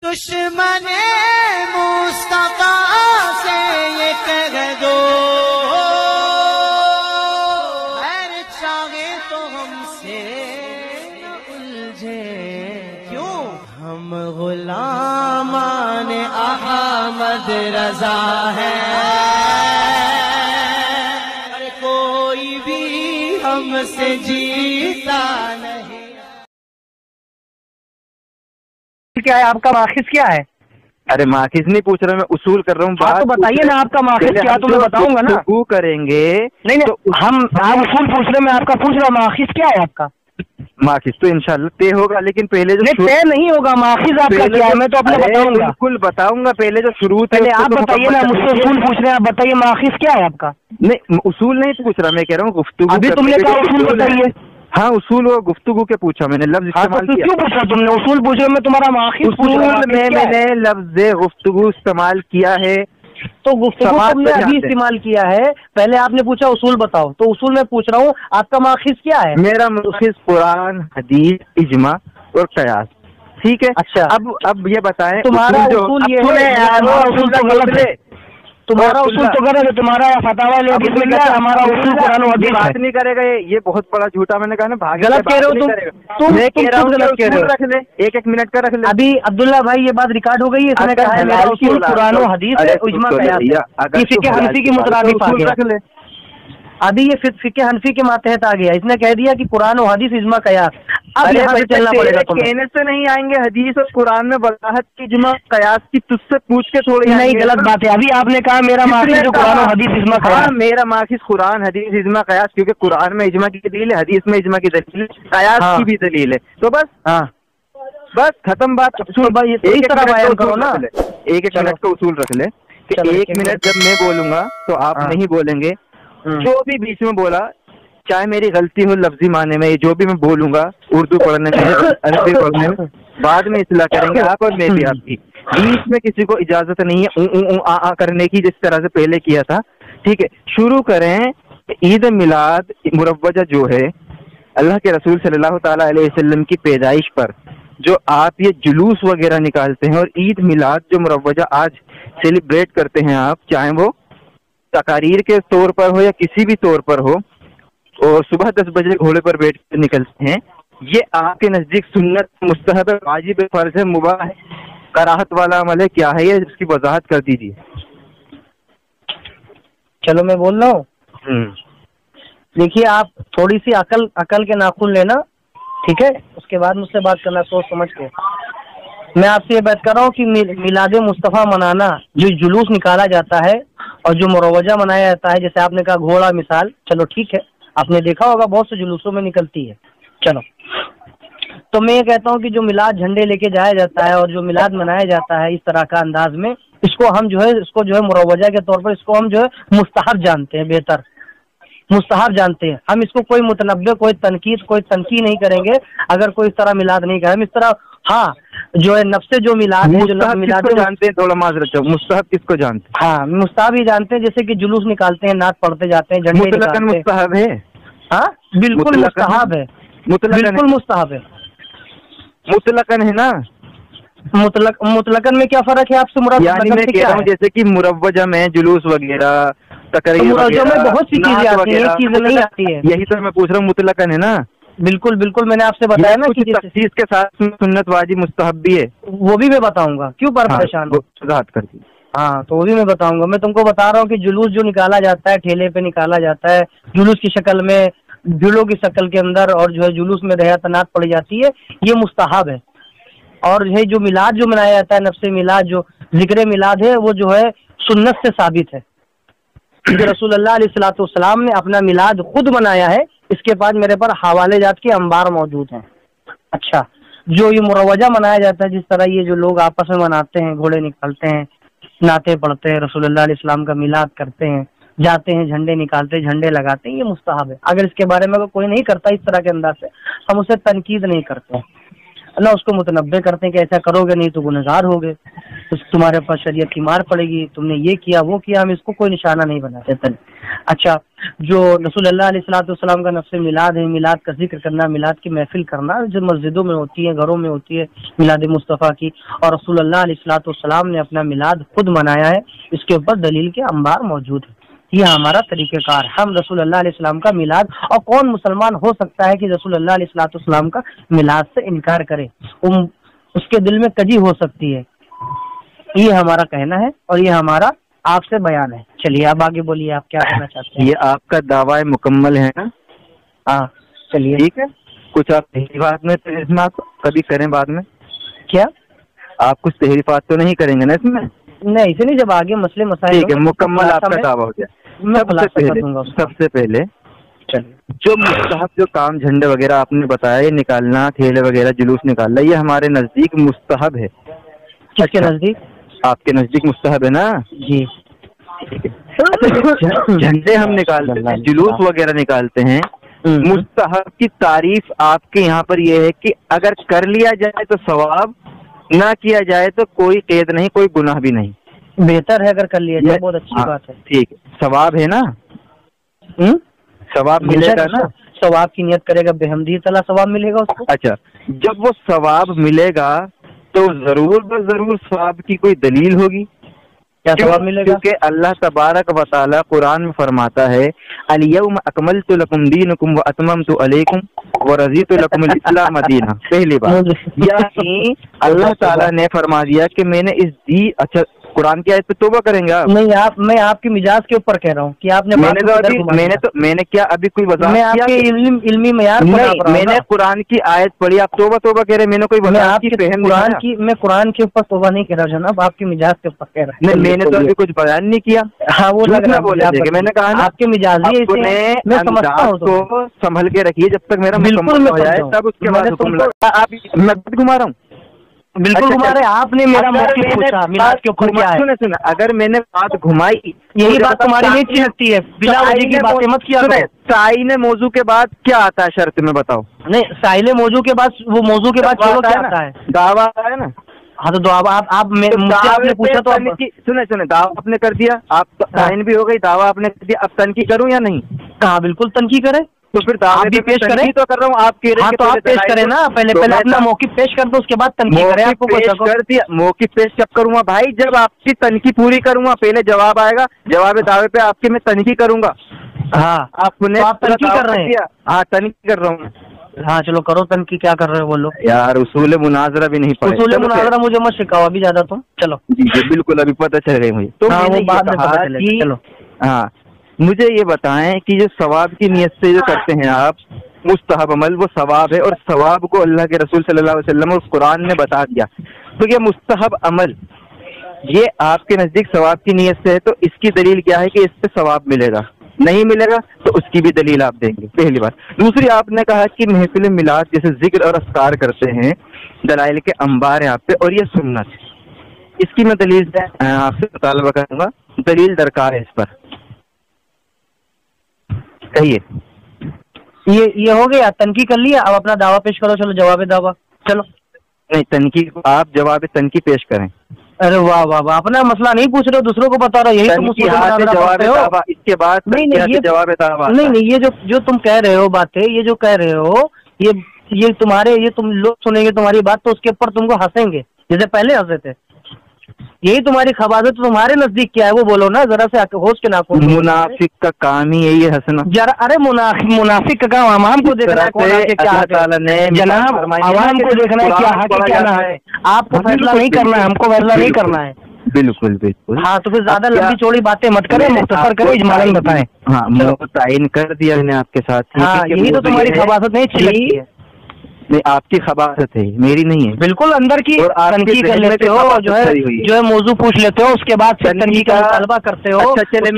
دشمن مصطفیٰ سے یہ کہہ دو خیر چاہے تو ہم سے نہ الجھے، کیوں ہم غلامان احمد رضا ہیں، کوئی بھی ہم سے جیتا نہیں۔ کیا ہے آپ کا ماخذ کیا ہے؟ ارے ماخذ نہیں پوچھ رہا میں، اصول کر رہا ہوں۔ بات تو بتائیے نا، آپ کا ماخذ کیا تو میں بتاؤں گا نا۔ وہ کریں گے نہیں ہم آپ اصول پوچھ رہے، میں آپ کا پوچھ رہا ہوں ماخذ کیا ہے آپ کا؟ ماخذ تو انشاءاللہ طے ہوگا، لیکن پہلے جو طے نہیں ہوگا، ماخذ آپ کا کیا ہے میں تو اپنے بتاؤں گا، بالکل بتاؤں گا۔ پہلے جو شروع پہلے آپ بتائیے نا، مجھ سے اصول پوچھ رہے ہیں، آپ بتائیے ماخذ کیا ہے آپ کا؟ نہیں اصول نہیں پوچھ رہا، میں کہہ رہا ہوں گفتگو۔ ابھی تم نے کہا اصول بتائیے۔ ہاں اصول وہ گفتگو کے پوچھا میں نے، لفظ استعمال کیا۔ کیوں پوچھا تم نے؟ اصول پوچھا میں تمہارا ماخذ پوچھ رہا ہوں۔ میں نے لفظ گفتگو استعمال کیا ہے، تو گفتگو تم نے ابھی استعمال کیا ہے، پہلے آپ نے پوچھا اصول بتاؤ، تو اصول میں پوچھ رہا ہوں آپ کا ماخذ کیا ہے؟ میرا ماخذ قرآن، حدیث، اجماع اور قیاس، ٹھیک ہے۔ اچھا اب یہ بتائیں تمہارا اصول یہ ہے، تمہارا اصول تو غلط ہے، تمہارا فتاوی لے کے میں کہتا ہمارا اصول قرآن و حدیث بات نہیں کرے گا، یہ بہت بڑا جھوٹا میں نے کہا نا، غلط کہہ رہے ہو تم، میں کہہ رہا ہوں غلط کہہ رہے ہو۔ رکھ لے ایک منٹ کا رکھ لے۔ ابھی عبداللہ بھائی یہ بات ریکارڈ ہو گئی ہے، اس نے کہا ہے میرا اصول قرآن و حدیث ہے، اجماع قیاس ہے، یہ فقہ حنفی کے مترادف آ گیا۔ ابھی یہ فقہ حنفی کے ماتحت آ گیا، اس نے کہہ دیا کہ قرآن و حدیث اجماع قیاس، اب یہاں سے چلنا پڑے گا تمہیں۔ کہنے سے نہیں آئیں گے، حدیث اور قرآن میں وضاحت کی، اجماع قیاس کی تجھ سے پوچھ کے تھوڑی نہیں، غلط بات ہے۔ ابھی آپ نے کہا میرا ماخذ جو قرآن و حدیث اجماع قیاس، میرا ماخذ قرآن، حدیث، اجماع قیاس، کیونکہ قرآن میں اجماع کی دلیل ہے، حدیث میں اجماع کی دلیل ہے، قیاس کی بھی دلیل ہے، تو بس بس ختم بات۔ ایک طرح بیان کرو نا، ایک منٹ کا اصول رکھ لے کہ ایک منٹ جب میں بولوں گا تو آپ نہیں بولیں گے، جو بھی بیچ میں بولا چاہے میری غلطی ہو لفظی معنی میں، جو بھی میں بولوں گا اردو پڑھنے میں، عربی پڑھنے میں، بعد میں اصلاح کریں گے آپ اور میں بھی آپ کی۔ بیچ میں کسی کو اجازت نہیں ہے کرنے کی، جس طرح سے پہلے کیا تھا، ٹھیک ہے۔ شروع کریں۔ عید میلاد مروجہ جو ہے اللہ کے رسول صلی اللہ تعالیٰ علیہ وسلم کی پیدائش پر جو آپ یہ جلوس وغیرہ نکالتے ہیں، اور عید میلاد جو مروجہ آج سیلیبریٹ کرتے ہیں آپ، چاہے وہ تقاریر کے طور پر ہو یا کسی بھی طور پر ہو، اور صبح 10 بجے گھوڑے پر بیٹھ کر نکلتے ہیں، یہ آپ کے نزدیک سنت، مستحب، واجب، فرض ہے، مباح ہے، کراہت والا عمل ہے، کیا ہے یہ؟ اس کی وضاحت کر دیجیے۔ چلو میں بول رہا ہوں، دیکھیے آپ تھوڑی سی عقل کے ناخن لینا، ٹھیک ہے، اس کے بعد مجھ سے بات کرنا سوچ سمجھ کے۔ میں آپ سے یہ بات کر رہا ہوں کہ میلاد مصطفیٰ منانا، جو جلوس نکالا جاتا ہے اور جو مروجہ منایا جاتا ہے، جیسے آپ نے کہا گھوڑا مثال، چلو ٹھیک ہے، آپ نے دیکھا ہوگا بہت سے جلوسوں میں نکلتی ہے، چلو۔ تو میں یہ کہتا ہوں کہ جو میلاد جھنڈے لے کے جایا جاتا ہے اور جو میلاد منایا جاتا ہے اس طرح کا انداز میں، اس کو ہم جو ہے مروجہ کے طور پر اس کو ہم جو ہے مستحب جانتے ہیں، بہتر مستحب جانتے ہیں ہم اس کو۔ کوئی متنبع، کوئی تنقید نہیں کریں گے اگر کوئی اس طرح میلاد نہیں کرے ہم اس طرح۔ ہاں جو ہے نفس جو میلاد ہے، جو میلاد جانتے ہیں، تھوڑا معذرت چاہو، مستحب کس کو جانتے ہیں؟ ہاں مستحب ہی جانتے ہیں، جیسے کہ جلوس نکالتے ہیں، نعت پڑھتے جاتے ہیں، جھنڈے نکالتے ہیں۔ مستحب ہے، ہاں بالکل مستحب ہے، بالکل مستحب ہے، مطلقاً ہے نا۔ مطلقاً میں کیا فرق ہے آپ سے؟ مراد یعنی میں کہہ رہا ہوں جیسے کہ مروجہ میں جلوس وغیرہ، تقریر مروجہ میں بہت سی چیزیں آتی ہیں، ایک چیز نہیں آتی ہے، یہی تو میں پوچھ رہا ہوں، مطلقاً ہے نا۔ بالکل بالکل، میں نے آپ سے بتایا نا کہ تخصیص کے ساتھ سنت، واجب، مستحب بھی ہے، وہ بھی میں بتاؤں گا، کیوں پریشان ہو؟ وضاحت کر دی۔ ہاں تو وہ بھی میں بتاؤں گا۔ میں تم کو بتا رہا ہوں کہ جلوس جو نکالا جاتا ہے، ٹھیلے پہ نکالا جاتا ہے، جلوس کی شکل میں، بھیڑوں کی شکل کے اندر، اور جو ہے جلوس میں نعت پڑی جاتی ہے، یہ مستحب ہے۔ اور یہ جو میلاد جو منایا جاتا ہے، نفس میلاد، جو ذکر میلاد ہے، وہ جو ہے سنت سے ثابت ہے، کیونکہ رسول اللہ علیہ الصلوۃ والسلام نے اپنا میلاد خود منایا ہے۔ اس کے بعد میرے پر حوالے جات کے انبار موجود ہیں۔ اچھا، جو یہ مروجہ منایا جاتا ہے، جس طرح یہ جو لوگ آپس میں مناتے ہیں، گھوڑے نکالتے ہیں، نعتیں پڑھتے ہیں، رسول اللہ علیہ السلام کا میلاد کرتے ہیں، جاتے ہیں، جھنڈے نکالتے، جھنڈے لگاتے ہیں، یہ مستحب ہے۔ اگر اس کے بارے میں کوئی نہیں کرتا اس طرح کے انداز سے، ہم اسے تنقید نہیں کرتے، اللہ اس کو متنبع کرتے ہیں کہ ایسا کرو گے نہیں تو گنہگار ہوگے، تمہارے پاس شریعت کی مار پڑے گی، تم نے یہ کیا وہ کیا، ہم اس کو کوئی نشانہ نہیں بناتے۔ اچھا، جو رسول اللہ علیہ السلام کا نفس میلاد ہے، میلاد کا ذکر کرنا، میلاد کی محفل کرنا جو مسجدوں میں ہوتی ہے، گھروں میں ہوتی ہے میلاد مصطفیٰ کی، اور رسول اللہ علیہ السلام نے اپنا میلاد خود منایا ہے، اس کے اوپر دلیل کے انبار موجود ہیں۔ یہ ہمارا طریقہ کار، ہم رسول اللہ علیہ السلام کا میلاد، اور کون مسلمان ہو سکتا ہے کہ رسول اللہ علیہ السلام کا میلاد سے انکار کرے؟ اس کے دل میں کجی ہو سکتی ہے۔ یہ ہمارا کہنا ہے اور یہ ہمارا آپ سے بیان ہے۔ چلیے آپ آگے بولیے، آپ کیا کہنا چاہتے ہیں؟ یہ آپ کا دعویٰ مکمل ہے نا؟ ہاں چلیے ٹھیک ہے، کچھ آپ تحریفات میں کبھی کریں بعد میں؟ کیا آپ کچھ تحریفات تو نہیں کریں گے نا اس میں؟ نہیں، اسے نہیں، جب آگے مسئلے مسائل ٹھیک ہے، مکمل آپ کا دعویٰ ہو گیا۔ سب سے پہلے جو مستحب جو کام جھنڈے وغیرہ آپ نے بتایا، یہ نکالنا، ٹھیلے وغیرہ جلوس نکالنا، یہ ہمارے نزدیک مستحب ہے۔ کس کے نزدیک؟ آپ کے نزدیک مستحب ہے نا؟ جی۔ جھنڈے ہم نکالتے ہیں، جلوس وغیرہ نکالتے ہیں، مستحب کی تعریف آپ کے یہاں پر یہ ہے کہ اگر کر لیا جائے تو ثواب، نہ کیا جائے تو کوئی قید نہیں، کوئی گناہ بھی نہیں۔ بہتر ہے اگر کر لیا جائے، بہت اچھی بات ہے۔ ٹھیک ہے، ثواب ہے نا؟ ثواب ملے گا نا؟ ثواب کی نیت کرے گا بحمدی تعالیٰ ثواب ملے گا اس کو۔ اچھا، جب وہ ثواب ملے گا تو ضرور ثواب کی کوئی دلیل ہوگی۔ کیا ثواب ملے گا؟ کیونکہ اللہ تبارک و تعالیٰ قرآن میں فرماتا ہے الیوم اکملت لکم دینکم واتممت علیکم ورضیت لکم الاسلام دینا۔ پہلی بات یعنی اللہ تعالیٰ نے فرما دیا کہ میں نے اچھا قرآن کی آیت پہ توبہ کریں گے آپ؟ نہیں، میں آپ کے مزاج کے اوپر کہہ رہا ہوں کہ آپ نے میں نے کیا ابھی کوئی وضاحت؟ میں آپ کے علمی معیار میں نے قرآن کی آیت پڑھی، آپ توبہ کہہ رہے ہیں، میں نے کوئی میں قرآن کے اوپر توبہ نہیں کہہ رہا جناب، آپ کے مزاج کے اوپر کہہ رہا ہوں۔ میں نے تو ابھی کچھ بیان نہیں کیا۔ ہاں وہ لگ رہا ہے، میں نے کہا آپ کے مزاجی میں سمجھتا ہوں، سنبھل کے رکھیے جب تک میرا بالکل ہو جائے تب اس کے بعد میں گھما رہا ہوں۔ بالکل گھما رہے، آپ نے میرا موقف پوچھا میلاد کے اوپر کیا ہے۔ سنیں، اگر میں نے بات گھمائی، یہی بات تمہاری نہیں اچھی لگتی ہے، بلا وجہ کی باتیں مت کیا کرو۔ تعین موضوع کے بعد کیا آتا ہے شرط میں بتاؤ؟ نہیں، سائل موضوع کے بعد، وہ موضوع کے بعد چلو کیا آتا ہے؟ دعویٰ ہے نا؟ ہاں تو دعویٰ آپ نے پوچھا تو سنیں دعویٰ آپ نے کر دیا، آپ تعین بھی ہو گئی، دعویٰ آپ نے کر دیا، اب تنقید کروں یا نہیں؟ ہاں بالکل تنقید کریں، تو پھر دعویٰ بھی پیش کریں تو کر رہا ہوں آپ کے۔ ہاں تو آپ پیش کریں نا، پہلے اپنا موقف پیش کر دو، اس کے بعد تنقید کریں۔ آپ کو کر دیا موقف پیش کب کروں گا بھائی؟ جب آپ کی تنقید پوری کروں گا، پہلے جواب آئے گا، جواب دعوے پہ آپ کی میں تنقید کروں گا۔ ہاں آپ نے تنقید کر رہے ہیں؟ ہاں تنقید کر رہا ہوں۔ ہاں چلو کرو تنقید، کیا کر رہے ہو بولو یار؟ اصول مناظرہ بھی نہیں پڑھے؟ اصول مناظرہ مجھے مت سکھاؤ ابھی زیادہ تم، چلو جی بالکل ابھی پتہ چل گئی مجھے تو چلو۔ ہاں مجھے یہ بتائیں کہ جو ثواب کی نیت سے جو کرتے ہیں آپ مستحب عمل، وہ ثواب ہے، اور ثواب کو اللہ کے رسول صلی اللہ علیہ وسلم اور قرآن نے بتا دیا، تو یہ مستحب عمل یہ آپ کے نزدیک ثواب کی نیت سے ہے، تو اس کی دلیل کیا ہے کہ اس پہ ثواب ملے گا؟ نہیں ملے گا تو اس کی بھی دلیل آپ دیں گے، پہلی بات۔ دوسری، آپ نے کہا کہ محفل میلاد جیسے ذکر اور اذکار کرتے ہیں، دلائل کے انبار ہیں آپ پہ، اور یہ سنت، اس کی میں دلیل آپ سے مطالبہ کروں گا، دلیل درکار ہے اس پر، کہیے۔ یہ ہو گیا، تنقید کر لیا، اب اپنا دعویٰ پیش کرو، چلو جواب دعویٰ، چلو۔ نہیں تنقید، آپ جواب تنقید پیش کریں۔ ارے واہ واہ واہ، اپنا مسئلہ نہیں پوچھ رہے ہو، دوسروں کو بتا رہے ہو، یہی تو جواب دعویٰ، اس کے بعد نہیں جواب دعویٰ نہیں، یہ جو تم کہہ رہے ہو باتیں، یہ جو کہہ رہے ہو، یہ تمہارے، یہ تم لوگ سنیں گے تمہاری بات تو اس کے اوپر تم کو ہنسیں گے جیسے پہلے ہنسے تھے، یہی تمہاری خباثت تمہارے نزدیک کیا ہے وہ بولو نا ذرا سے ہوش کے ناخن۔ منافق کا کام ہی یہی ہے ہنسنا ذرا، ارے منافق کا کام عوام کو دیکھنا ہے جناب، عوام کو دیکھنا ہے کیا حق ہے کیا نہ ہے، آپ کو فیصلہ نہیں کرنا ہے، ہم کو فیصلہ نہیں کرنا ہے۔ بالکل بالکل، ہاں تو پھر زیادہ لمبی چوڑی باتیں مت کریں، مختصر کریں، اجمالاً بتائیں۔ ہاں تعین کر دیا میں نے آپ کے ساتھ، ہاں یہی تو تمہاری خباثت نہیں اچھی لگتی ہے۔ نہیں آپ کی خباثت ہے، میری نہیں ہے۔ بالکل اندر کی تنقید کر لیتے ہو، جو ہے موضوع پوچھ لیتے ہو، اس کے بعد تنقید کا مطالبہ کرتے ہو۔ اچھا چلے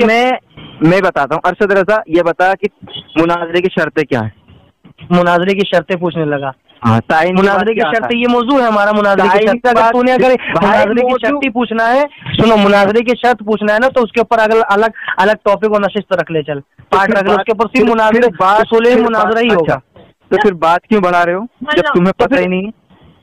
میں بتاتا ہوں، ارشد رضا یہ بتا کہ مناظرے کی شرطیں کیا ہیں؟ مناظرے کی شرطیں پوچھنے لگا۔ مناظرے کی شرط یہ موضوع ہے ہمارا، مناظرے کی شرط اگر تو نے اگر مناظرے کی شرط ہی پوچھنا ہے، سنو مناظرے کی شرط پوچھنا ہے نا تو اس کے اوپر الگ ٹاپک اور نشست رکھ لے، چل پارٹ رکھ لے، اس کے اوپر صرف مناظرے مناظرہ ہی ہوگا۔ تو پھر بات کیوں بڑھا رہے ہو جب تمہیں پتہ ہی نہیں ہے؟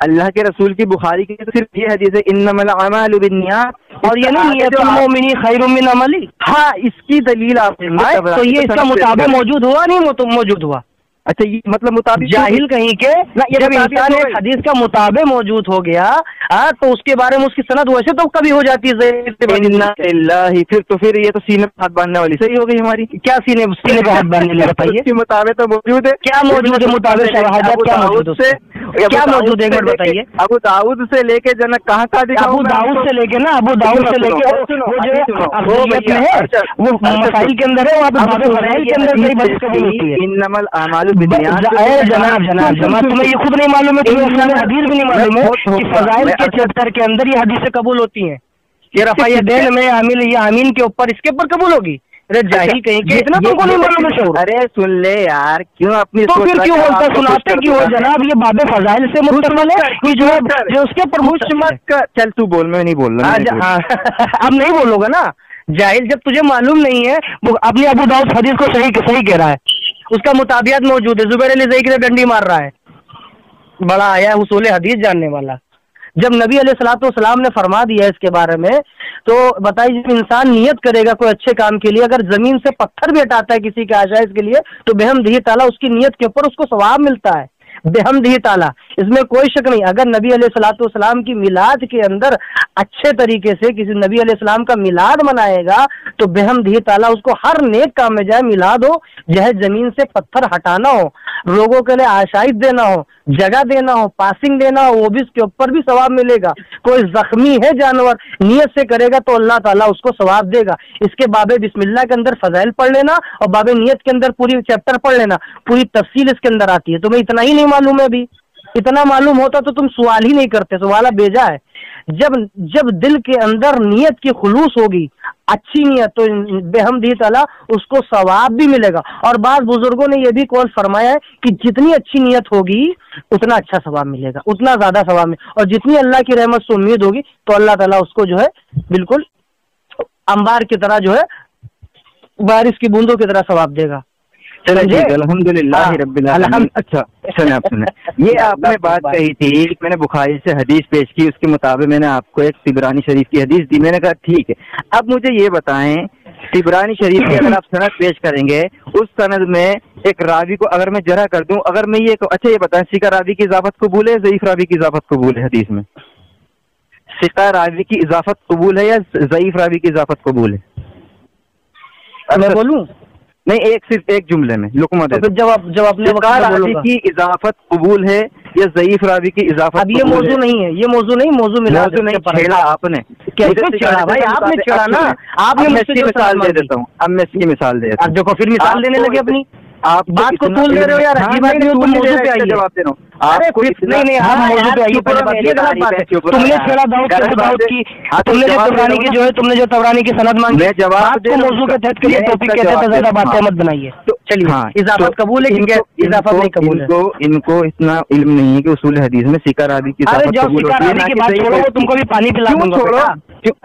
اللہ کے رسول کی بخاری کی تو صرف یہ حدیث ہے انما الاعمال بالنیات، اور یہ نہیں نیت المؤمن خیر من عملی. ہاں اس کی دلیل آپ تو یہ اس کا مطابق موجود ہوا نہیں موجود ہوا؟ اچھا یہ مطلب مطابق جاہل کہیں کے جب انسان ایک حدیث کا مطابق موجود ہو گیا تو اس کے بارے میں اس کی سند ویسے تو کبھی ہو جاتی ہے. پھر یہ تو سینے پہ ہاتھ باندھنے والی صحیح ہو گئی ہماری. کیا سینے پہ ہاتھ باندھنے لگا بتائیے؟ اس کے مطابق تو موجود ہے. کیا موجود ہے مطابق شواہد کیا موجود ہے؟ کیا موجود ہے ایک منٹ بتائیے. ابو داؤد سے لے کے جنک کہاں کا ابو داؤد سے لے کے نا ابو داؤد سے لے کے وہ مسائل کے اندر ہے جناب تمہیں یہ خود نہیں معلوم ہے، تمہیں حدیث بھی نہیں معلوم ہے کہ فضائل کے چیپٹر کے اندر یہ حدیثیں قبول ہوتی ہیں. یہ رفع دین میں عامل یہ آمین کے اوپر اس کے اوپر قبول ہوگی. ارے جاہل کہیں کہ اتنا تم کو نہیں معلوم ہے. ارے سن لے یار کیوں اپنی تو پھر کیوں بولتا سناتے کیوں جناب؟ یہ باب فضائل سے مشتمل ہے کہ جو اس کے اوپر چل تو بول، میں نہیں بول رہا. اب نہیں بولو گا نا جاہل، جب تجھے معلوم نہیں ہے. اپنی ابو داؤد حدیث کو صحیح کہہ رہا ہے، اس کا مطابقت موجود ہے. زبیر علی زئی کی ڈنڈی مار رہا ہے، بڑا آیا اصول حدیث جاننے والا. جب نبی علیہ الصلوۃ والسلام نے فرما دیا اس کے بارے میں تو بتائیے جب انسان نیت کرے گا کوئی اچھے کام کے لیے، اگر زمین سے پتھر بھی ہٹاتا ہے کسی کے آشائش کے لیے تو بحمدہ تعالیٰ اس کی نیت کے اوپر اس کو ثواب ملتا ہے. بحمدہ تعالیٰ اس میں کوئی شک نہیں. اگر نبی علیہ الصلوۃ والسلام کی میلاد کے اندر اچھے طریقے سے کسی نبی علیہ السلام کا میلاد منائے گا تو بحمدہ تعالیٰ اس کو ہر نیک کام میں جائے میلاد ہو، جہے زمین سے پتھر ہٹانا ہو، لوگوں کے لیے آشائش دینا ہو، جگہ دینا ہو، پاسنگ دینا ہو، وہ بھی اس کے اوپر بھی ثواب ملے گا. کوئی زخمی ہے جانور نیت سے کرے گا تو اللہ تعالیٰ اس کو ثواب دے گا. اس کے باب بسم اللہ کے اندر فضائل پڑھ لینا اور باب نیت کے اندر پوری چیپٹر پڑھ لینا، پوری تفصیل اس کے اندر آتی ہے. تمہیں اتنا ہی نہیں معلوم ہے. ابھی اتنا معلوم ہوتا تو تم سوال ہی نہیں کرتے. سوالہ بیجا ہے. جب دل کے اندر نیت کی خلوص ہوگی، اچھی نیت، تو بحمدہ تعالیٰ اس کو ثواب بھی ملے گا. اور بعض بزرگوں نے یہ بھی قول فرمایا ہے کہ جتنی اچھی نیت ہوگی اتنا اچھا ثواب ملے گا، اتنا زیادہ ثواب ملے گا. اور جتنی اللہ کی رحمت سے امید ہوگی تو اللہ تعالیٰ اس کو جو ہے بالکل انبار کی طرح جو ہے بارش کی بوندوں کی طرح ثواب دے گا. الحمد للہ رب العالمین. اچھا سنیں یہ آپ نے بات کہی تھی، میں نے بخاری سے حدیث پیش کی، اس کے مطابق میں نے آپ کو ایک طبرانی شریف کی حدیث دی. میں نے کہا ٹھیک ہے، اب مجھے یہ بتائیں طبرانی شریف کی اگر آپ سند پیش کریں گے، اس سند میں ایک راوی کو اگر میں جرح کر دوں، اگر میں یہ اچھا یہ بتائیں ثقہ راوی کی اضافت قبول ہے، ضعیف راوی کی اضافت قبول ہے؟ حدیث میں ثقہ راوی کی اضافت قبول ہے یا ضعیف راوی کی اضافت قبول ہے؟ میں بولوں نہیں، صرف ایک جملے میں لقمہ دے. جب اپنے راوی کی اضافت قبول ہے یا ضعیف راوی کی اضافت؟ اب یہ موضوع نہیں ہے، یہ موضوع نہیں، موضوع ملا چھیڑا آپ نے. بھائی آپ نے چھیڑا نا، آپ نے مثال دے دیتا ہوں. اب میں اس کی مثال دے دیتا ہوں. دیکھو پھر مثال دینے لگے اپنی آپ بات کو طول دے رہے ہو یار. عجیب بات نہیں، تم موضوع پہ آئیے. جواب دے رہا ہوں. نہیں آپ موضوع پہ آئیے. پہلے بات یہ غلط بات ہے، تم نے چھیڑا داؤد کی، تم نے جو طبرانی کی جو ہے تم نے جو طبرانی کی سند مانگی، بات کو موضوع کے تحت کریے، ٹاپک کہتے ہیں تو زیادہ باتیں مت بنائیے. چلیے اضافت قبول ہے، اضافت نہیں قبول ہے. ان کو اتنا علم نہیں ہے کہ اصول حدیث میں ثقہ راوی کی اضافت قبول ہوتی ہے. کی بات چھوڑو، تم کو بھی پانی پلا دوں گا.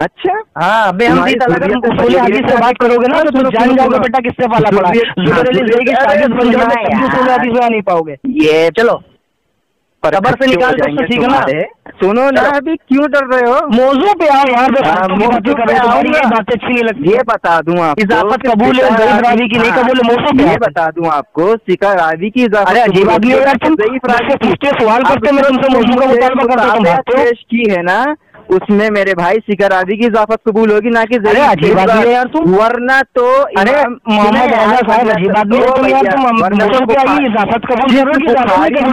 اچھا ہاں بے ہم اصول حدیث سے بات کرو گے نا تو تم جان جاؤ گے بیٹا کس سے پالا پڑا. زبیر علی زئی کی شاگرد بن جاؤ گے، اصول حدیث میں نہیں پاؤ گے. یہ چلو خبر سے نکال دو تو ٹھیک ہے نا. سنو نا، ابھی کیوں ڈر رہے ہو؟ موضوع پہ آؤ یار. باتیں اچھی نہیں لگتی. یہ بتا دوں آپ اضافت قبول ہے، ضعیف راوی کی نہیں قبول ہے. موضوع پہ یہ بتا دوں آپ کو ثقہ راوی کی اضافت. ارے عجیب آدمی ہو یار، تم ضعیف راوی سے پوچھتے سوال کرتے، میں تم سے موضوع کا مطالبہ کرتا ہوں. پیش کی ہے نا، اس میں میرے بھائی ثقہ راوی کی اضافت قبول ہوگی، نہ کہ عجیب آدمی ہے یار تم. ورنہ تو ارے محمد اعلیٰ صاحب عجیب آدمی ہے تم یار. تم موضوع پہ آئیے، اضافت قبول کر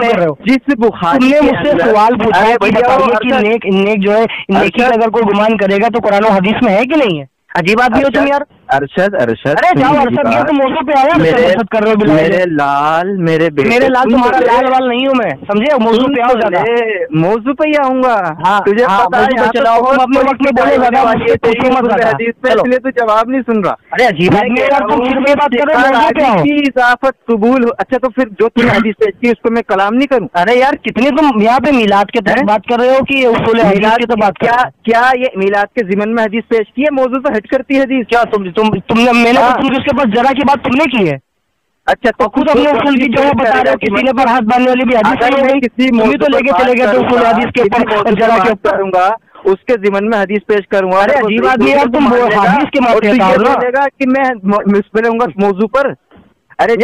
رہے ہو. جس بخاری نے مجھ سے سوال پوچھا ہے کہ نیک جو ہے نیکی کا اگر کوئی گمان کرے گا تو قرآن و حدیث میں ہے کہ نہیں ہے؟ عجیب آدمی ہو تم یار. ارشد ارے جاؤ ارشد، یہ تو موضوع پہ آیا کر رہے ہو. میرے لال میرے لال تمہارا لال وال نہیں ہوں میں، سمجھے؟ موضوع پہ آؤ زیادہ. موضوع پہ ہی آؤں گا. تجھے چلاؤ اپنے وقت میں بولے تو جواب نہیں سن رہا. ارے عجیب آدمی یار تم بات کر رہے ہو. اضافت قبول. اچھا تو پھر جو تم حدیث پیش کی اس کو میں کلام نہیں کروں؟ ارے یار کتنی تم یہاں پہ میلاد کے تحت بات کر رہے ہو کہ اصول حدیث کی تو بات کیا یہ میلاد کے ضمن میں حدیث پیش کی ہے؟ موضوع تو ہٹ کرتی ہے حدیث. کیا تم نے میں نے تم اس کے پاس ذرا کی بات تم نے کی ہے؟ اچھا تو خود اپنے اصول کی جو ہے بتا رہے ہو کہ سینے پر ہاتھ باندھنے والی بھی حدیث صحیح ہو گئی، کسی موضوع تو لے کے چلے گئے تو اصول حدیث کے اوپر ذرا کے اوپر کروں گا، اس کے ضمن میں حدیث پیش کروں گا. ارے عجیب آدمی یار، تم حدیث کے ماتحت آؤ نا کہ میں اس پہ رہوں گا موضوع پر. ارے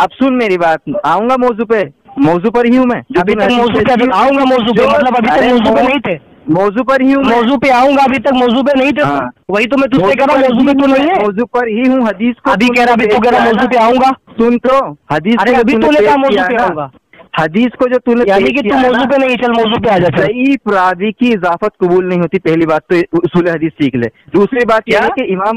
اب سن میری بات، آؤں گا موضوع پہ، موضوع پر ہی ہوں میں. ابھی تک موضوع پہ آؤں گا، موضوع پہ مطلب ابھی تک موضوع پہ نہیں تھے. موضوع پر ہی ہوں، موضوع پہ آؤں گا، ابھی تک موضوع پہ نہیں تھے. وہی تو میں تجھ سے کہہ رہا ہوں، موضوع پہ تو نہیں ہے. موضوع پر ہی ہوں. حدیث کو ابھی کہہ رہا، ابھی تو کہہ رہا موضوع پہ آؤں گا. سن تو حدیث، ارے ابھی تو نے کہا موضوع پہ آؤں گا. حدیث کو جو تو نے یعنی کہ تو موضوع پہ نہیں، چل موضوع پہ آ جا. ضعیف راوی کی اضافت قبول نہیں ہوتی. پہلی بات تو اصول حدیث سیکھ لے. دوسری بات یہ ہے کہ امام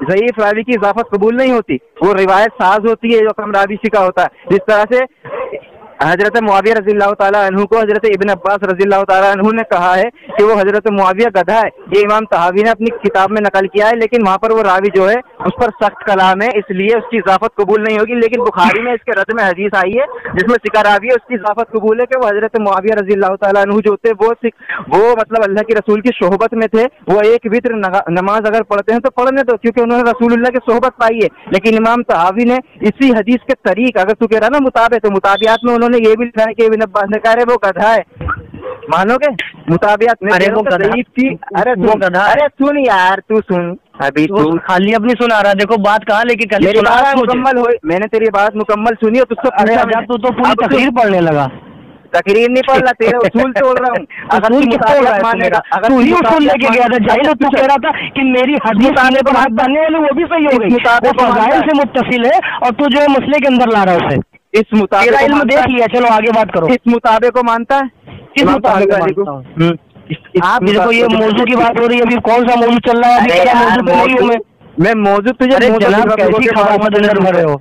ضعیف راوی کی اضافت قبول نہیں ہوتی، وہ روایت ساز ہوتی ہے جو کم راوی سے کا ہوتا ہے. جس طرح سے حضرت معاویہ رضی اللہ تعالیٰ عنہ کو حضرت ابن عباس رضی اللہ تعالیٰ عنہ نے کہا ہے کہ وہ حضرت معاویہ گدھا ہے. یہ امام طحاوی نے اپنی کتاب میں نقل کیا ہے، لیکن وہاں پر وہ راوی جو ہے اس پر سخت کلام ہے، اس لیے اس کی اضافت قبول نہیں ہوگی. لیکن بخاری میں اس کے رد میں حدیث آئی ہے جس میں ثقہ راوی ہے، اس کی اضافت قبول ہے کہ وہ حضرت معاویہ رضی اللہ تعالیٰ عنہ جو تھے وہ مطلب اللہ کے رسول کی صحبت میں تھے. وہ ایک وتر نماز اگر پڑھتے ہیں تو پڑھنے دو، کیونکہ انہوں نے رسول اللہ کی صحبت پائی ہے. لیکن امام طحاوی نے اسی حدیث کے طریق، اگر تو کہہ رہا نا مطابق، تو مطابعات میں انہوں نے یہ بھی لکھا ہے کہ ابن عباس نے کہا ہے وہ گدھا ہے. مانو گے مطابعت میں؟ ارے وہ ضعیف کی. ارے وہ گدھا. ارے سن یار، تو سن ابھی، تو خالی اپنی سنا رہا. دیکھو بات کہاں لے کے کل میری بات مکمل ہوئی، میں نے تیری بات مکمل سنی ہے. تو پوری تقریر پڑھنے لگا. تقریر نہیں پڑھ رہا، تیرے اصول توڑ رہا ہوں. تو ہی اصول لے کے گیا تھا جاہل. تو کہہ رہا تھا کہ میری حدیث آنے پر ہاتھ باندھنے والی وہ بھی صحیح ہو گئی، وہ فضائل سے متصل ہے، اور تو جو ہے مسئلے کے اندر لا رہا ہے اسے. اس مطابق علم دیکھ لیا. چلو آگے بات کرو. اس مطابق کو مانتا ہے؟ کس مطابق آپ دیکھو یہ موضوع کی بات ہو رہی ہے. ابھی کون سا موضوع چل رہا ہے؟ ابھی موضوع پہ نہیں ہوں میں موضوع تجھے جناب کیسی خباست اندر بھرے ہو،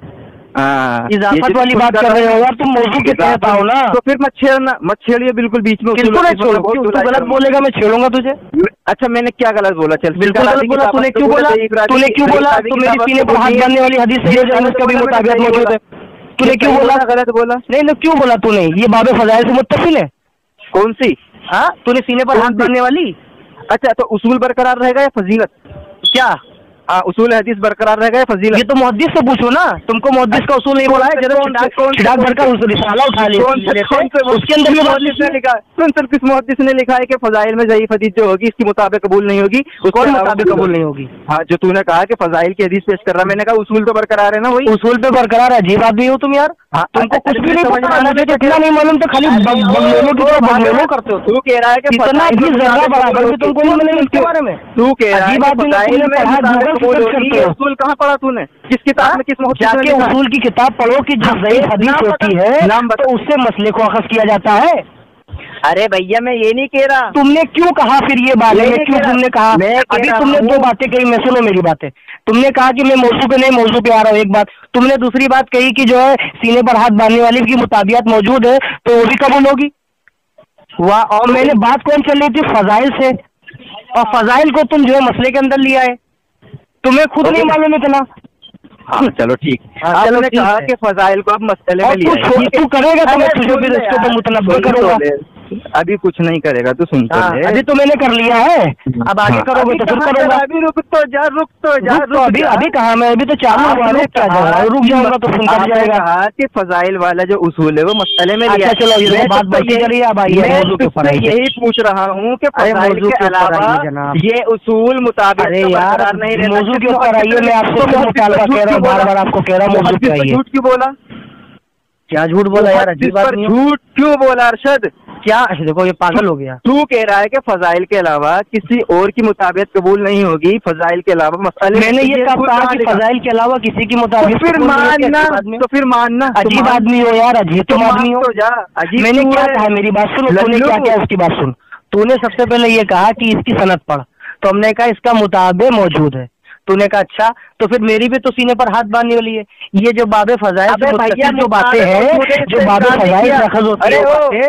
اضافت والی بات کر رہے ہو یار. تم موضوع کے تحت آؤ نا. تو پھر مت چھیڑیے بالکل بیچ میں. تو غلط بولے گا، میں چھیڑوں گا تجھے. اچھا میں نے کیا غلط بولا؟ چل بالکل غلط بولا. تو نے کیوں بولا؟ تو میری سینے پر ہاتھ باندھنے والی حدیث صحیح ہے، اس کا بھی مطابقت موجود ہے. تو نے کیوں بولا؟ غلط بولا. نہیں کیوں بولا تو نے؟ یہ باب فضائل سے متصل ہے. کون سی؟ ہاں تو نے سینے پر ہاتھ باندھنے والی. اچھا تو اصول برقرار رہے گا یا فضیلت؟ کیا اصول حدیث برقرار رہے گا یا فضیلت؟ یہ تو محدث سے پوچھو نا. تم کو محدث کا اصول نہیں بولا ہے؟ چھڑاک بھر کا رسالہ اٹھا لیا، اس کے اندر محدث نے لکھا ہے. کس محدث نے لکھا ہے کہ فضائل میں ضعیف حدیث جو ہوگی اس کی مطابق قبول نہیں ہوگی؟ کون مطابق قبول نہیں ہوگی؟ ہاں جو تو نے کہا کہ فضائل کی حدیث پیش کر رہا، میں نے کہا اصول تو برقرار ہے نا. وہی اصول پہ برقرار ہے. عجیب آدمی ہو تم یار. تم کو کچھ بھی نہیں پتا، مجھے تو اتنا نہیں معلوم. تو خالی بگلولوں کرتے ہو. تو کہہ رہا ہے کہ اتنا بھی ذرہ برابر بھی تم کو نہیں ملے اس کے بارے میں. تو کہہ رہا عجیب آدمی اصول کہاں پڑھا تو نے؟ کس کتاب میں؟ کس جا کے اصول کی کتاب پڑھو کہ جو ضعیف حدیث ہوتی ہے تو اس سے مسئلے کو اخذ کیا جاتا ہے. ارے بھیا میں یہ نہیں کہہ رہا. تم نے کیوں کہا پھر یہ بات ہے؟ کیوں تم نے کہا؟ ابھی تم نے دو باتیں کہی، میں سنو میری باتیں. تم نے کہا کہ میں موضوع پہ نہیں، موضوع پہ آ رہا ہوں. ایک بات تم نے. دوسری بات کہی کہ جو ہے سینے پر ہاتھ باندھنے والی کی مطابقت موجود ہے تو وہ بھی قبول ہوگی. واہ. اور میں نے بات کون چل رہی تھی؟ فضائل سے. اور فضائل کو تم جو ہے مسئلے کے اندر لیا ہے. تمہیں خود نہیں معلوم اتنا. چلو ٹھیک. چلو نے کہا کہ فضائل کو اب مسئلے میں لیا. تو کرے گا تو میں تجھے بھی اس کو متنبع کروں گا. ابھی کچھ نہیں کرے گا تو سن. ابھی تو میں نے کر لیا ہے، اب آگے کرو گے تو پھر کروں گا. ابھی رک تو جا. ابھی کہاں میں ابھی تو چالو ہوا. رک جاؤں گا تو فون کر جائے گا. کہ فضائل والا جو اصول ہے وہ مسئلے میں لیا. چلو یہ بات بڑھتی چلی. اب آئیے موضوع کے اوپر. یہی پوچھ رہا ہوں کہ فضائل کے علاوہ یہ اصول مطابق نہیں. موضوع کے اوپر آئیے. میں آپ سے مطالبہ کہہ رہا ہوں، بار بار آپ کو کہہ رہا ہوں موضوع پہ آئیے. جھوٹ کیوں بولا؟ کیا جھوٹ بولا یار؟ عجیب بات. جھوٹ کیوں بولا ارشد؟ کیا دیکھو یہ پاگل ہو گیا. تو کہہ رہا ہے کہ فضائل کے علاوہ کسی اور کی مطابقت قبول نہیں ہوگی. فضائل کے علاوہ مسئلے میں نے یہ کہا کہ فضائل کے علاوہ کسی کی مطابقت پھر ماننا. عجیب آدمی ہو یار، عجیب تم آدمی ہو. میں نے کیا کہا؟ میری بات سن. تو نے کیا کیا اس کی بات سن. تو نے سب سے پہلے یہ کہا کہ اس کی سند پڑھ، تو ہم نے کہا اس کا مطابق موجود ہے. تو نے کہا اچھا، تو پھر میری بھی تو سینے پر ہاتھ باندھنے والی ہے. یہ جو باب فضائل جو باتیں ہیں، جو باب فضائل سے اخذ ہوتی ہے،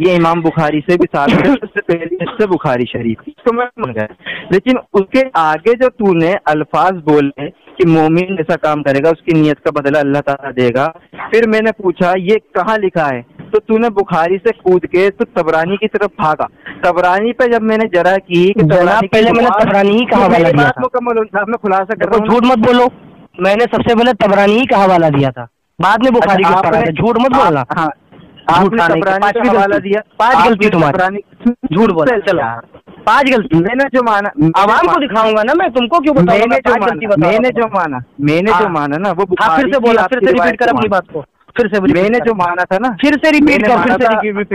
یہ امام بخاری سے بھی ثابت ہے، اس سے پہلے اس سے بخاری شریف تو میں مان گیا، لیکن اس کے آگے جو تو نے الفاظ بولے کہ مومن ایسا کام کرے گا اس کی نیت کا بدلہ اللہ تعالیٰ دے گا، پھر میں نے پوچھا یہ کہاں لکھا ہے، تو نے بخاری سے کود کے تو تبرانی کی طرف بھاگا۔ تبرانی پہ جب میں نے جرا کی کہ پہلے میں نے تبرانی ہی کا حوالہ دیا تھا، مکمل میں خلاصہ کر رہا ہوں، جھوٹ مت بولو، میں نے سب سے پہلے تبرانی ہی کا حوالہ دیا تھا، بعد میں بخاری کو پڑھا تھا، جھوٹ مت بولنا۔ ہاں آپ نے تبرانی کا حوالہ دیا، 5 غلطی تمہاری، جھوٹ بولا، چلو 5 غلطی میں نے جو مانا عوام کو دکھاؤں گا نا، میں تم کو کیوں بتاؤں گا؟ میں نے جو مانا نا وہ پھر سے بولا، پھر سے ریپیٹ کر اپنی بات کو، پھر سے میں نے جو مانا تھا نا، پھر سے ریپیٹ کر،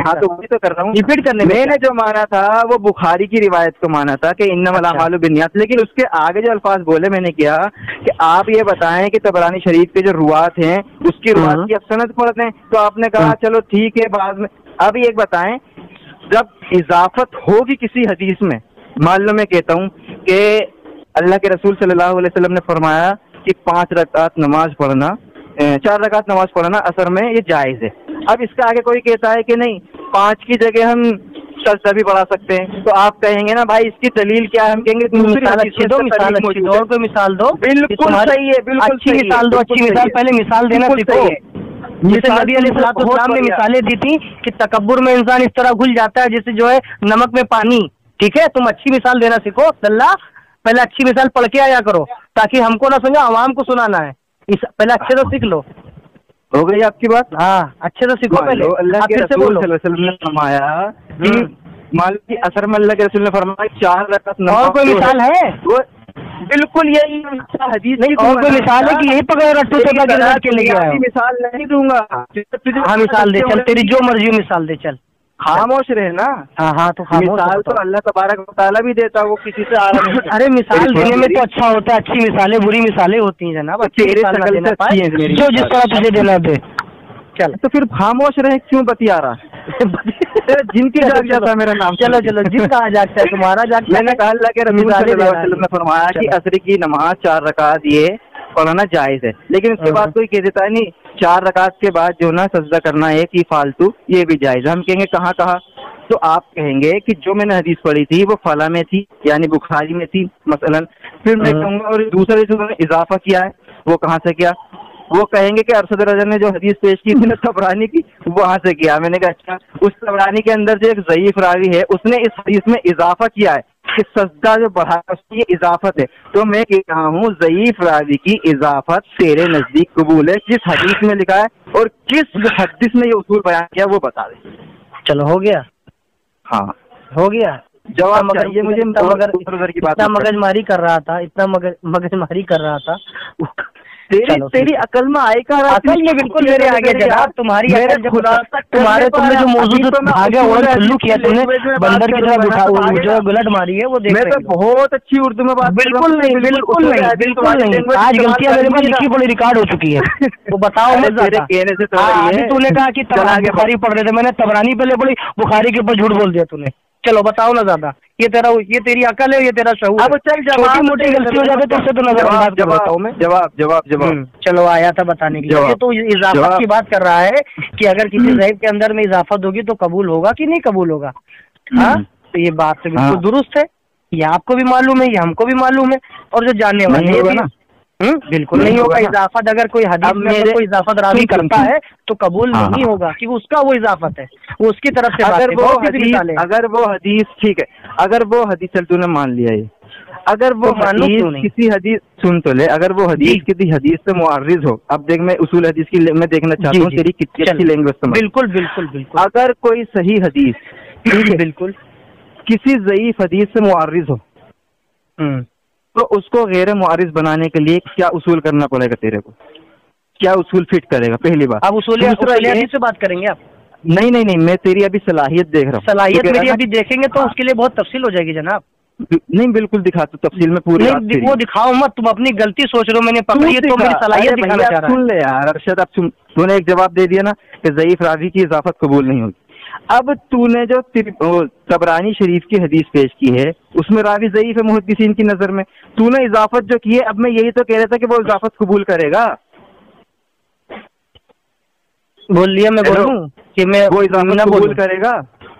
ہاں تو وہی تو کر رہا ہوں، ریپیٹ کرنے میں نے جو مانا تھا وہ بخاری کی روایت کو مانا تھا کہ انما الاعمال بالنیات، لیکن اس کے آگے جو الفاظ بولے میں نے کیا کہ آپ یہ بتائیں کہ طبرانی شریف کے جو روات ہیں اس کی روات کی سند پڑھتے ہیں، تو آپ نے کہا چلو ٹھیک ہے بعد میں۔ اب ایک بتائیں، جب اضافت ہوگی کسی حدیث میں، مان لو میں کہتا ہوں کہ اللہ کے رسول صلی اللہ علیہ وسلم نے فرمایا کہ 5 رکعت نماز پڑھنا، 4 رکعت نماز پڑھنا اثر میں یہ جائز ہے، اب اس کے آگے کوئی کہتا ہے کہ نہیں 5 کی جگہ ہم سجدہ بھی پڑھا سکتے ہیں، تو آپ کہیں گے نا بھائی اس کی دلیل کیا ہے، ہم کہیں گے کوئی مثال دو، بالکل صحیح ہے، بالکل اچھی مثال دو، اچھی مثال پہلے مثال دینا سیکھو، جیسے نبی علیہ السلام نے مثالیں دی تھی کہ تکبر میں انسان اس طرح گھل جاتا ہے جیسے جو ہے نمک میں پانی، ٹھیک ہے، تم اچھی مثال دینا سیکھو، اللہ پہلے اچھی مثال پڑھ کے آیا کرو تاکہ ہم کو نہ سمجھو، عوام کو سنانا ہے، پہلے اچھے سے سیکھ لو۔ ہو گئی آپ کی بات؟ ہاں اچھے سے سیکھو پہلے، اللہ کے رسول صلی اللہ علیہ وسلم نے فرمایا کہ مالک کی اثر میں اللہ کے رسول نے فرمایا 4 رکعت نماز، اور کوئی مثال ہے؟ بالکل یہی حدیث نہیں، اور کوئی مثال ہے کہ یہی پکڑ رٹو کے لے کے آیا؟ مثال نہیں دوں گا، ہاں مثال دے چل، تیری جو مرضی مثال دے چل، خاموش رہے نا۔ ہاں تو مثال تو اللہ تبارک و تعالیٰ بھی دیتا ہے، وہ کسی سے آ رہا نہیں۔ ارے مثال دینے میں تو اچھا ہوتا ہے، اچھی مثالیں بری مثالیں ہوتی ہیں جناب، جو جس طرح تجھے دینا دے، چل تو پھر خاموش رہے، کیوں بتیا رہا ہے؟ جن کی جاگ جاتا ہے میرا نام، چلو جن کا جاگتا ہے تمہارا جاگتا ہے۔ میں نے کہا اللہ کے رسول صلی اللہ علیہ وسلم نے فرمایا کہ عصر کی نماز 4 رکعت یہ پڑھنا جائز ہے، لیکن اس کے بعد کوئی کہہ دیتا ہے نہیں 4 رکعت کے بعد جو نا سجدہ کرنا ہے کہ فالتو یہ بھی جائز ہے، ہم کہیں گے کہاں کہا، تو آپ کہیں گے کہ جو میں نے حدیث پڑھی تھی وہ فلاں میں تھی، یعنی بخاری میں تھی مثلا، پھر میں کہوں گا اور دوسرے جو نے اضافہ کیا ہے وہ کہاں سے کیا، وہ کہیں گے کہ ارشد رضا نے جو حدیث پیش کی تھی نا طبرانی کی، وہاں سے کیا۔ میں نے کہا اچھا، اس طبرانی کے اندر جو ایک ضعیف راوی ہے اس نے اس حدیث میں اضافہ کیا ہے کہ سجدہ جو بڑھا اس کی یہ اضافت ہے، تو میں کہہ رہا ہوں ضعیف راوی کی اضافت تیرے نزدیک قبول ہے، کس حدیث میں لکھا ہے اور کس حدیث میں یہ اصول بیان کیا وہ بتا دیں۔ چلو ہو گیا، ہاں ہو گیا جواب چاہیے مجھے، اتنا مگز ماری کر رہا تھا، اتنا مگز ماری کر رہا تھا، تیری عقل میں آئے کا عقل میں بالکل میرے آگے جناب، تمہاری تمہارے تم نے جو موضوع بھاگے اور چلو کیا، تم نے بندر کی طرح جو گلٹ ماری ہے وہ دیکھ میں تو بہت اچھی اردو میں بات، بالکل نہیں بالکل نہیں بالکل نہیں، آج غلطیاں میرے پاس لکھی پڑی ریکارڈ ہو چکی ہے، وہ بتاؤ کہنے سے تو نے کہا کہ بخاری پڑھ رہے تھے، میں نے طبرانی پہلے پڑھی، بخاری کے اوپر جھوٹ بول دیا تو نے، چلو بتاؤ نا زیادہ، یہ تیری عقل ہے، یہ تیرا شعور، اب چل چھوٹی موٹی غلطی ہو جاتی تو اس سے تو نظر انداز کر دیتا ہوں میں، جواب چلو آیا تھا بتانے کے لیے، تو اضافت کی بات کر رہا ہے کہ اگر کسی ضعیف کے اندر میں اضافت ہوگی تو قبول ہوگا کہ نہیں قبول ہوگا، ہاں تو یہ بات تو بالکل درست ہے، یہ آپ کو بھی معلوم ہے، یہ ہم کو بھی معلوم ہے، اور جو جاننے والے ہیں نا بالکل نہیں ہوگا اضافت، اگر کوئی حدیث میں کوئی اضافت راوی کرتا ہے تو قبول نہیں ہوگا کہ اس کا وہ اضافت ہے، وہ اس کی طرف سے، اگر وہ حدیث ٹھیک ہے، اگر وہ حدیث چل تو نے مان لیا یہ، اگر وہ حدیث کسی حدیث سن تو لے، اگر وہ حدیث کسی حدیث سے معارض ہو، اب دیکھ میں اصول حدیث کی میں دیکھنا چاہتا ہوں تیری کتنی اچھی لینگویج، بالکل بالکل بالکل، اگر کوئی صحیح حدیث بالکل کسی ضعیف حدیث سے معارض ہو تو اس کو غیر معارض بنانے کے لیے کیا اصول کرنا پڑے گا تیرے کو، کیا اصول فٹ کرے گا؟ پہلی بات اب اصول حدیث سے بات کریں گے آپ؟ نہیں میں تیری ابھی صلاحیت دیکھ رہا ہوں، صلاحیت میری ابھی دیکھیں گے تو اس کے لیے بہت تفصیل ہو جائے گی جناب، نہیں بالکل دکھا تو تفصیل میں پوری وہ دکھاؤ مت، تم اپنی غلطی سوچ رہے ہو، میں نے پکڑی تو میری صلاحیت دکھانا چاہ رہا ہوں۔ سن لے یار ارشد، اب تو نے ایک جواب دے دیا نا کہ ضعیف راوی کی اضافت قبول نہیں ہوگی، اب تو نے جو طبرانی شریف کی حدیث پیش کی ہے اس میں راوی ضعیف ہے محدثین کی نظر میں، تو نے اضافت جو کی ہے، اب میں یہی تو کہہ رہا تھا کہ وہ اضافت قبول کرے گا، بول لیا میں بولوں کہ میں وہ اضافت قبول کرے گا،